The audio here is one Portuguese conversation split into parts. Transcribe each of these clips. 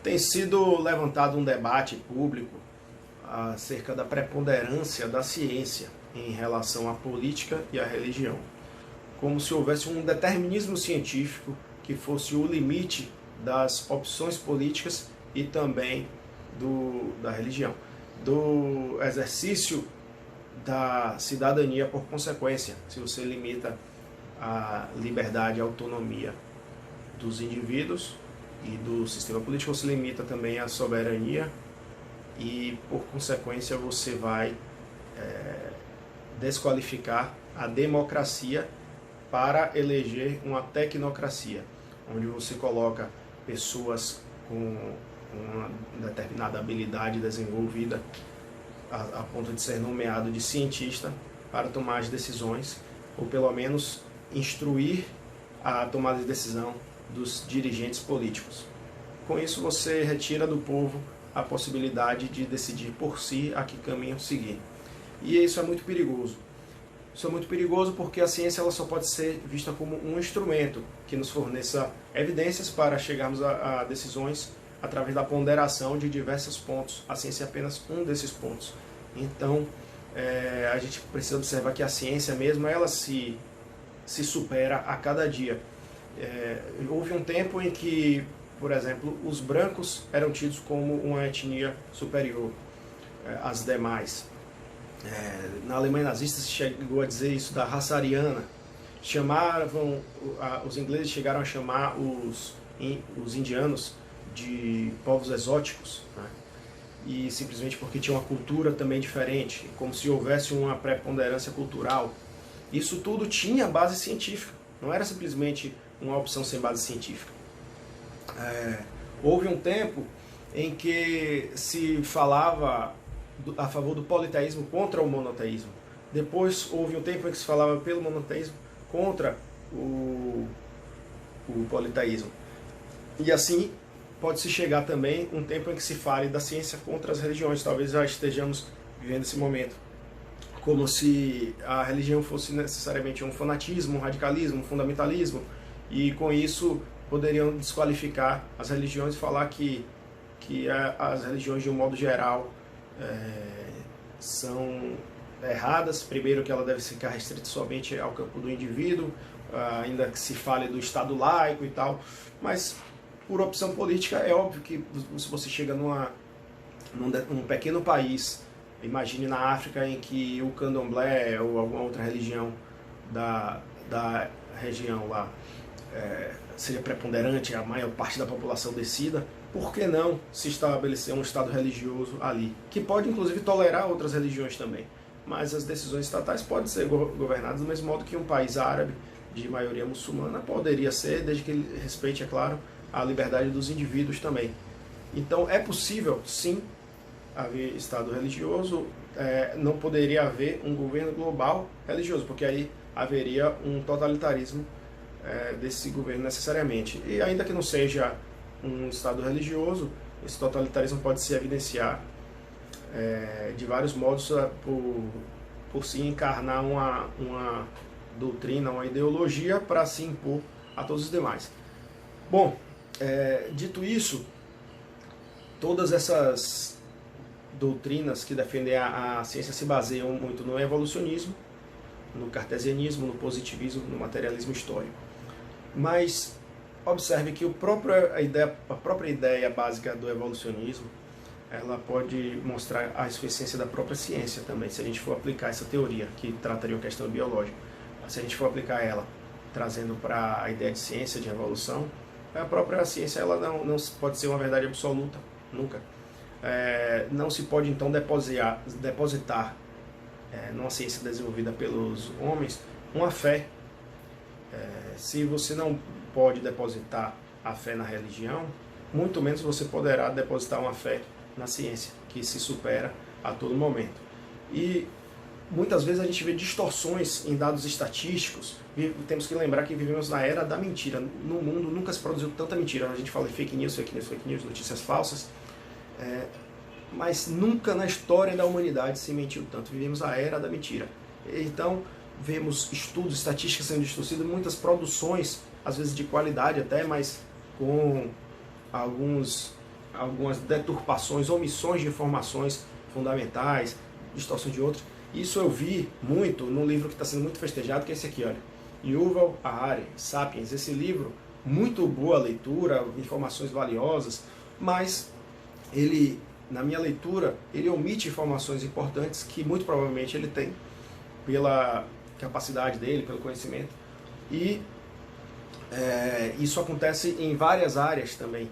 Tem sido levantado um debate público acerca da preponderância da ciência em relação à política e à religião, como se houvesse um determinismo científico que fosse o limite das opções políticas e também da religião, do exercício da cidadania por consequência, se você limita a liberdade e a autonomia dos indivíduos e do sistema político, você limita também a soberania e, por consequência, você vai desqualificar a democracia para eleger uma tecnocracia, onde você coloca pessoas com uma determinada habilidade desenvolvida a ponto de ser nomeado de cientista para tomar as decisões, ou pelo menos instruir a tomada de decisão dos dirigentes políticos. Com isso você retira do povo a possibilidade de decidir por si a que caminho seguir. E isso é muito perigoso. Isso é muito perigoso porque a ciência ela só pode ser vista como um instrumento que nos forneça evidências para chegarmos a decisões através da ponderação de diversos pontos. A ciência é apenas um desses pontos. Então, a gente precisa observar que a ciência mesmo, ela se supera a cada dia. Houve um tempo em que, por exemplo, os brancos eram tidos como uma etnia superior às demais. Na Alemanha nazista se chegou a dizer isso da raça ariana. Os ingleses chegaram a chamar os indianos de povos exóticos, né? E simplesmente porque tinha uma cultura também diferente, como se houvesse uma preponderância cultural. Isso tudo tinha base científica, não era simplesmente uma opção sem base científica. Houve um tempo em que se falava a favor do politeísmo contra o monoteísmo. Depois houve um tempo em que se falava pelo monoteísmo contra o politeísmo. E assim pode-se chegar também um tempo em que se fale da ciência contra as religiões. Talvez já estejamos vivendo esse momento. Como se a religião fosse necessariamente um fanatismo, um radicalismo, um fundamentalismo. E com isso poderiam desqualificar as religiões e falar que as religiões de um modo geral são erradas. Primeiro que ela deve ficar restrita somente ao campo do indivíduo, ainda que se fale do Estado laico e tal, mas por opção política é óbvio que se você chega num pequeno país, imagine na África em que o candomblé ou alguma outra religião da região lá seja preponderante, a maior parte da população decida, por que não se estabelecer um Estado religioso ali, que pode inclusive tolerar outras religiões também, mas as decisões estatais podem ser governadas do mesmo modo que um país árabe de maioria muçulmana poderia ser, desde que ele respeite, é claro, a liberdade dos indivíduos também. Então é possível, sim, haver Estado religioso, não poderia haver um governo global religioso, porque aí haveria um totalitarismo desse governo necessariamente. E ainda que não seja um Estado religioso, esse totalitarismo pode se evidenciar de vários modos por se encarnar uma doutrina, uma ideologia para se impor a todos os demais. Bom, dito isso, todas essas doutrinas que defendem a ciência se baseiam muito no evolucionismo, no cartesianismo, no positivismo, no materialismo histórico. Mas observe que a própria ideia básica do evolucionismo, ela pode mostrar a insuficiência da própria ciência também, se a gente for aplicar essa teoria, que trataria uma questão biológica. Se a gente for aplicar ela, trazendo para a ideia de ciência, de evolução, a própria ciência ela não pode ser uma verdade absoluta, nunca. Não se pode então depositar numa ciência desenvolvida pelos homens uma fé. Se você não pode depositar a fé na religião, muito menos você poderá depositar uma fé na ciência, que se supera a todo momento. E muitas vezes a gente vê distorções em dados estatísticos. Temos que lembrar que vivemos na era da mentira. No mundo nunca se produziu tanta mentira. A gente fala de fake news, notícias falsas. Mas nunca na história da humanidade se mentiu tanto. Vivemos a era da mentira. Então, vemos estudos, estatísticas sendo distorcidas, muitas produções, às vezes de qualidade até, mas com alguns algumas deturpações, omissões de informações fundamentais, distorção de outras. Isso eu vi muito num livro que está sendo muito festejado, que é esse aqui, olha. Yuval Harari, Sapiens. Esse livro, muito boa leitura, informações valiosas, mas ele, na minha leitura, ele omite informações importantes que muito provavelmente ele tem pela capacidade dele, pelo conhecimento. E isso acontece em várias áreas também.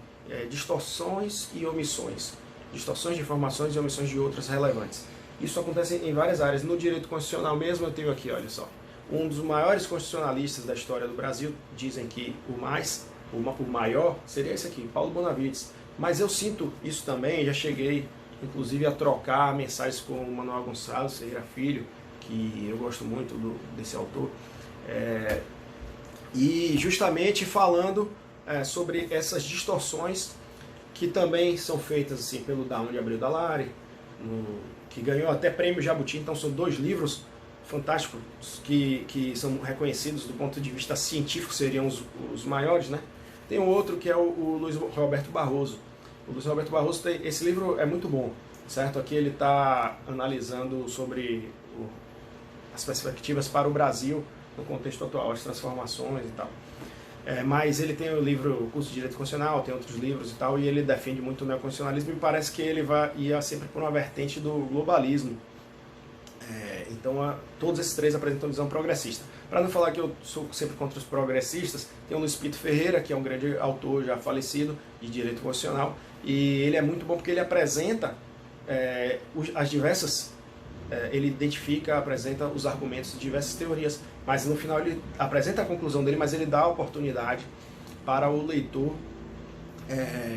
Distorções e omissões. Distorções de informações e omissões de outras relevantes. Isso acontece em várias áreas. No direito constitucional mesmo, eu tenho aqui, olha só. Um dos maiores constitucionalistas da história do Brasil, dizem que o maior seria esse aqui, Paulo Bonavides. Mas eu sinto isso também, já cheguei inclusive a trocar mensagens com o Manuel Gonçalves Ferreira Filho, que eu gosto muito desse autor, e justamente falando sobre essas distorções que também são feitas assim, pelo Dawn de Abreu Dallari, que ganhou até prêmio Jabuti. Então são 2 livros fantásticos que são reconhecidos do ponto de vista científico, seriam os maiores, né? Tem um outro que é o Luiz Roberto Barroso. O Luiz Roberto Barroso esse livro é muito bom, certo? Aqui ele está analisando sobre as perspectivas para o Brasil no contexto atual, as transformações e tal. Mas ele tem o livro O Curso de Direito Constitucional, tem outros livros e tal, e ele defende muito o neoconstitucionalismo, e parece que ele ia sempre por uma vertente do globalismo. Então todos esses 3 apresentam visão progressista. Para não falar que eu sou sempre contra os progressistas, tem o Luiz Pito Ferreira, que é um grande autor já falecido de direito constitucional, e ele é muito bom porque ele apresenta as diversas, ele identifica, apresenta os argumentos de diversas teorias, mas no final ele apresenta a conclusão dele, mas ele dá a oportunidade para o leitor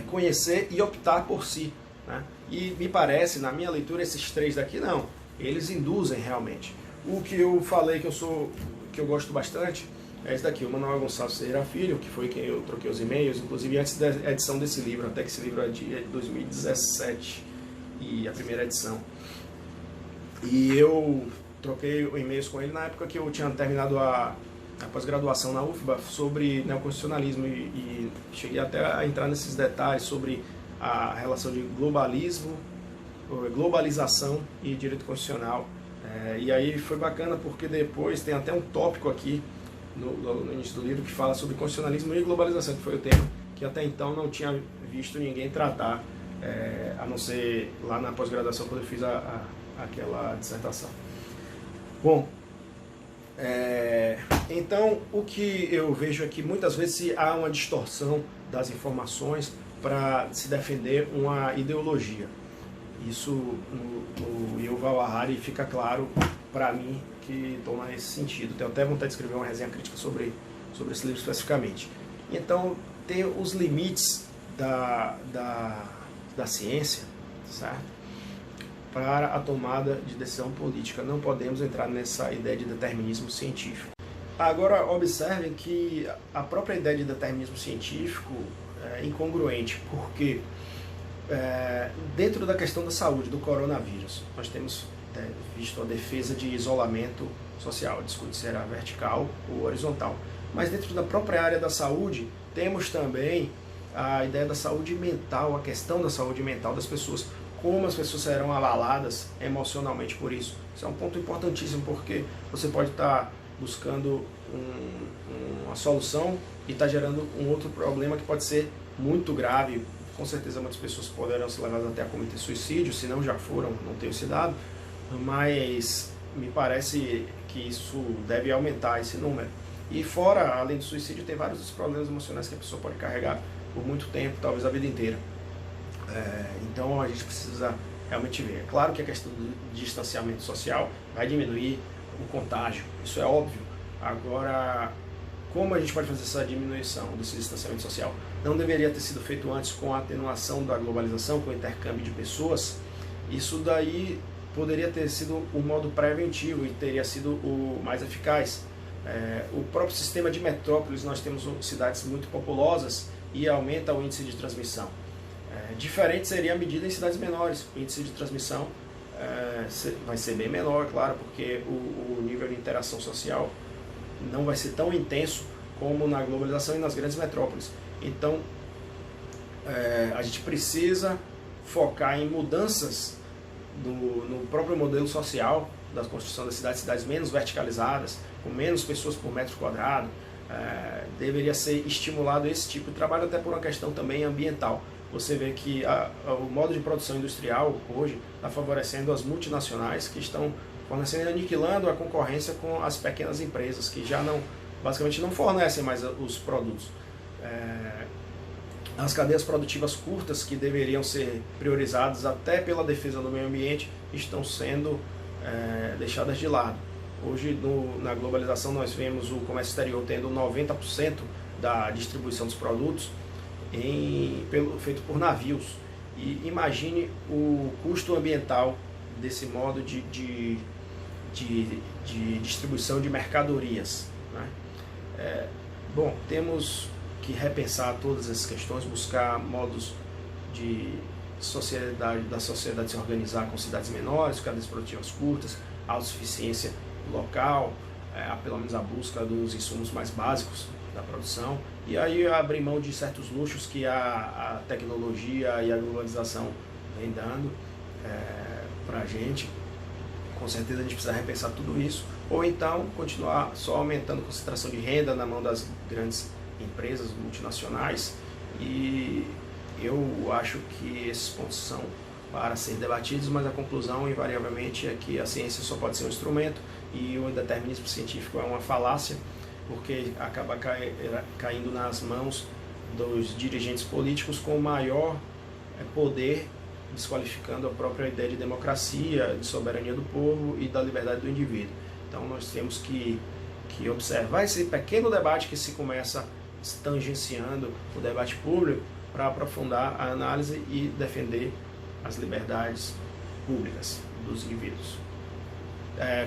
conhecer e optar por si, né? E me parece, na minha leitura, esses 3 daqui não, eles induzem realmente. O que eu falei que eu gosto bastante é esse daqui, o Manuel Gonçalves Ferreira Filho, que foi quem eu troquei os e-mails, inclusive antes da edição desse livro, até que esse livro é de 2017, e a primeira edição. E eu troquei e-mails com ele na época que eu tinha terminado a pós-graduação na UFBA sobre neoconstitucionalismo, e cheguei até a entrar nesses detalhes sobre a relação de globalização e direito constitucional. E aí foi bacana porque depois tem até um tópico aqui no início do livro que fala sobre constitucionalismo e globalização, que foi o tema que até então não tinha visto ninguém tratar, a não ser lá na pós-graduação quando eu fiz aquela dissertação. Bom, então o que eu vejo é que muitas vezes há uma distorção das informações para se defender uma ideologia. Isso no Yuval Harari fica claro para mim que toma esse sentido. Tenho até vontade de escrever uma resenha crítica sobre esse livro especificamente. Então tem os limites da ciência, certo? Para a tomada de decisão política. Não podemos entrar nessa ideia de determinismo científico. Agora observem que a própria ideia de determinismo científico é incongruente, porque dentro da questão da saúde, do coronavírus, nós temos visto a defesa de isolamento social, discute se era vertical ou horizontal. Mas dentro da própria área da saúde, temos também a ideia da saúde mental, a questão da saúde mental das pessoas, como as pessoas serão abaladas emocionalmente por isso. Isso é um ponto importantíssimo, porque você pode estar buscando uma solução e está gerando um outro problema que pode ser muito grave. Com certeza muitas pessoas poderão ser levadas até a cometer suicídio, se não já foram, não tenho esse dado, mas me parece que isso deve aumentar esse número. E fora, além do suicídio, tem vários dos problemas emocionais que a pessoa pode carregar por muito tempo, talvez a vida inteira. Então a gente precisa realmente ver. É claro que a questão do distanciamento social vai diminuir o contágio, isso é óbvio. Agora, como a gente pode fazer essa diminuição desse distanciamento social? Não deveria ter sido feito antes com a atenuação da globalização, com o intercâmbio de pessoas? Isso daí poderia ter sido um modo preventivo e teria sido o mais eficaz. O próprio sistema de metrópoles, nós temos cidades muito populosas e aumenta o índice de transmissão. Diferente seria a medida em cidades menores. O índice de transmissão vai ser bem menor, claro, porque o nível de interação social não vai ser tão intenso como na globalização e nas grandes metrópoles. Então, a gente precisa focar em mudanças no próprio modelo social da construção das cidades menos verticalizadas, com menos pessoas por metro quadrado. Deveria ser estimulado esse tipo de trabalho, até por uma questão também ambiental. Você vê que o modo de produção industrial hoje está favorecendo as multinacionais que estão fornecendo e aniquilando a concorrência com as pequenas empresas que já basicamente não fornecem mais os produtos. As cadeias produtivas curtas, que deveriam ser priorizadas até pela defesa do meio ambiente, estão sendo deixadas de lado. Hoje, na globalização, nós vemos o comércio exterior tendo 90% da distribuição dos produtos feito por navios. E imagine o custo ambiental desse modo de distribuição de mercadorias, né? Bom, temos que repensar todas essas questões, buscar modos da sociedade se organizar com cidades menores, cadeias produtivas curtas, autossuficiência local, pelo menos a busca dos insumos mais básicos da produção, e aí abrir mão de certos luxos que a tecnologia e a globalização vem dando para a gente. Com certeza a gente precisa repensar tudo isso, ou então continuar só aumentando a concentração de renda na mão das grandes empresas multinacionais. E eu acho que esses pontos são para ser debatidos, mas a conclusão invariavelmente é que a ciência só pode ser um instrumento e o determinismo científico é uma falácia, porque acaba caindo nas mãos dos dirigentes políticos com maior poder, desqualificando a própria ideia de democracia, de soberania do povo e da liberdade do indivíduo. Então nós temos que observar esse pequeno debate que se começa tangenciando o debate público, para aprofundar a análise e defender as liberdades públicas dos indivíduos.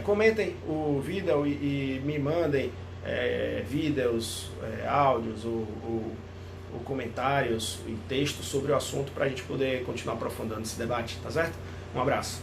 Comentem o vídeo e me mandem vídeos, áudios ou comentários e textos sobre o assunto, para a gente poder continuar aprofundando esse debate, tá certo? Um abraço.